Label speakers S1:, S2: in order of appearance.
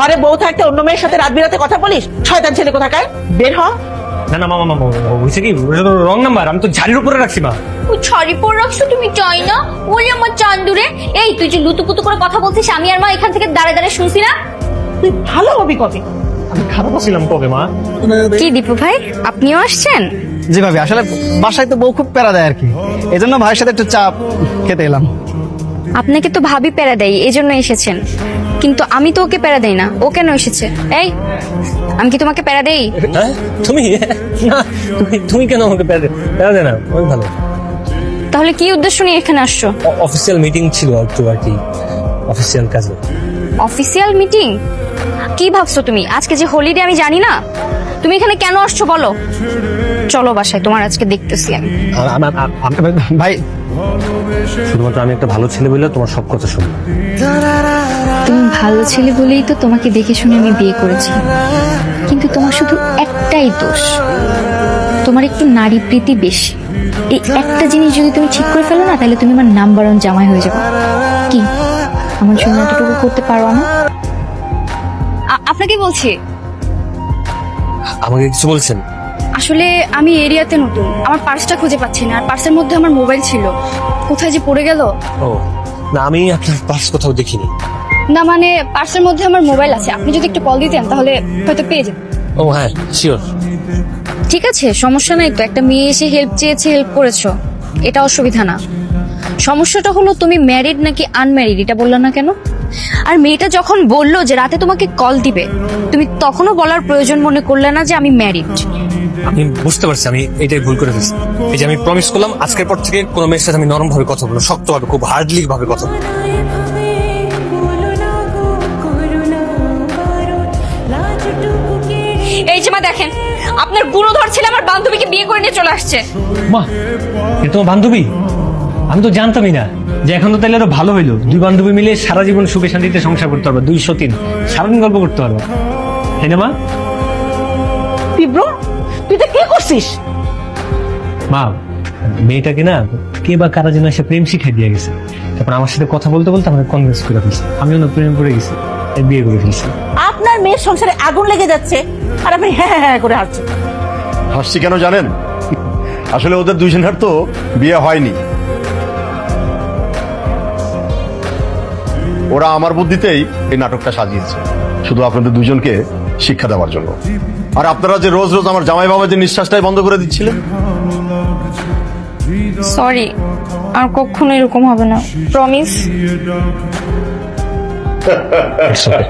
S1: ঘরে বউ থাকতে অন্য মেয়ের সাথে রাত বিরাতে কথা বলিস? শয়তান ছেলে কোথাকার, বের হ।
S2: না না মামা মামা হয়েছে কি, রং নাম্বার, আমি তো ঝাড়ির উপরে রাখছি মা।
S3: ওই ছড়ি পর রাখছো তুমি, চাই না? ওই আমার চান্দুরে, এই তুই যে লুতুপুতু করে কথা বলছিস, আমি আর মা এখান থেকে দাঁড়ে দাঁড়ে শুনছি না?
S1: তুই ভালো হবি কবে?
S2: আমি খারাপ ছিলাম কবে মা?
S3: কি দীপু ভাই, আপনিও আসছেন?
S4: জি ভাবি, আসলে বাসায় তো বউ খুব প্যারা দেয় আর কি, এই জন্য ভাইয়ের সাথে একটু চাপ খেতে এলাম।
S3: আপনাকে তো ভাবি প্যারা দেয়, এই জন্য এসেছেন, কিন্তু আমি তো ওকে প্যারা দেই না। ও কেন এসেছে? এই, আমি কি তোমাকে প্যারা দেই?
S2: হ্যাঁ তুমি না, তুমি কেন আমাকে প্যারা দে না, আমি ভালো।
S3: তাহলে কি উদ্দেশ্য নিয়ে এখানে আসছো?
S2: অফিসিয়াল মিটিং ছিল একটু আর কি, অফিসিয়াল কাজে।
S3: Official meeting? কি ভাবছো তুমি, আজকে যে হলিডে আমি জানি না? তুমি এখানে কেন আসছো বলো? চলো বাসায়, তোমার আজকে দেখতেছি আমি।
S4: ভাই
S2: শুধুমাত্র আমি একটা ভালো ছেলে বলে তোমার সব কথা শুনি।
S3: তুমি ভালো ছেলে বলেই তো তোমাকে দেখে শুনে আমি বিয়ে করেছি, কিন্তু তোমার শুধু একটাই দোষ, তোমার একটু নারী প্রীতি বেশি। এই একটা জিনিস যদি তুমি ঠিক করে ফেলো না, তাহলে তুমি আমার নাম্বার ওয়ান জামাই হয়ে যাবে। কি আমার জন্য এতটুকু করতে পারো না? আপনাকে বলছি,
S2: আমাকে কিছু বলছেন?
S3: আসলে আমি এরিয়াতে নতুন, আমার পার্সটা খুঁজে পাচ্ছি না, আর পার্সের মধ্যে আমার মোবাইল ছিল, কোথায় যে পড়ে গেল।
S2: ও না, আমি আপনার পার্স কোথাও দেখিনি।
S3: না মানে পার্সের মধ্যে আমার মোবাইল আছে, আপনি যদি একটু কল দিতেন তাহলে হয়তো পেয়ে যেতেন।
S2: ও হ্যাঁ শিওর।
S3: ঠিক আছে, সমস্যা নাই তো, একটা মেয়ে এসে হেল্প চেয়েছে, হেল্প করেছো, এটা অসুবিধা না। সমস্যাটা হলো তুমি ম্যারিড নাকি আনম্যারিড এটা বললো না কেন? আর মেয়েটা যখন বললো যে রাতে তোমাকে কল দিবে, তুমি তখনও বলার প্রয়োজন মনে করলে না যে আমি ম্যারিড?
S2: আমি বুঝতে পারছি আমি এটাই ভুল করে ফেলছি। এই যে আমি প্রমিস করলাম আজকের পর থেকে কোনো মেয়ের সাথে আমি নরম ভাবে কথা বলবো, শক্ত ভাবে, খুব হার্ডলি ভাবে কথা বলবো।
S3: এই যে মা দেখেন, আপনার গুণধর ছেলে আমার বান্ধবীকে বিয়ে করে নিয়ে চলে আসছে।
S2: মা এ তোমার বান্ধবী? আমি তো জানতামই না। যে এখন তো তাহলে আরো ভালো হইলো, দুই বান্ধবী মিলে সারা জীবন সুখে শান্তিতে সংসার করতে পারবো, 203 সারাদিন গল্প করতে পারবো, তাই না মা?
S1: তীব্র, তুই তো কি করছিস?
S2: মা মেয়েটাকে না কে বা কারা যেন এসে প্রেম শিখাই দিয়ে গেছে, তারপর আমার সাথে কথা বলতে বলতে আমাকে কনভিন্স করে ফেলছে, আমিও না প্রেমে পড়ে গেছি, তাই বিয়ে করে ফেলছি।
S1: আপনার মেয়ের সংসারে আগুন লেগে যাচ্ছে আর আপনি হ্যাঁ হ্যাঁ হ্যাঁ করে হাঁটছেন।
S5: হাসছি কেন জানেন? আসলে ওদের দুজনের তো বিয়ে হয়নি, ওরা আমার বুদ্ধিতেই এই নাটকটা সাজিয়েছে, শুধু আপনাদের দুজনকে শিক্ষা দেওয়ার জন্য। আর আপনারা যে রোজ রোজ আমার জামাই বাবা যে নিঃশ্বাসটাই বন্ধ করে দিচ্ছিলেন।
S3: সরি, আর কখনো এরকম হবে না, প্রমিস।
S2: It's okay.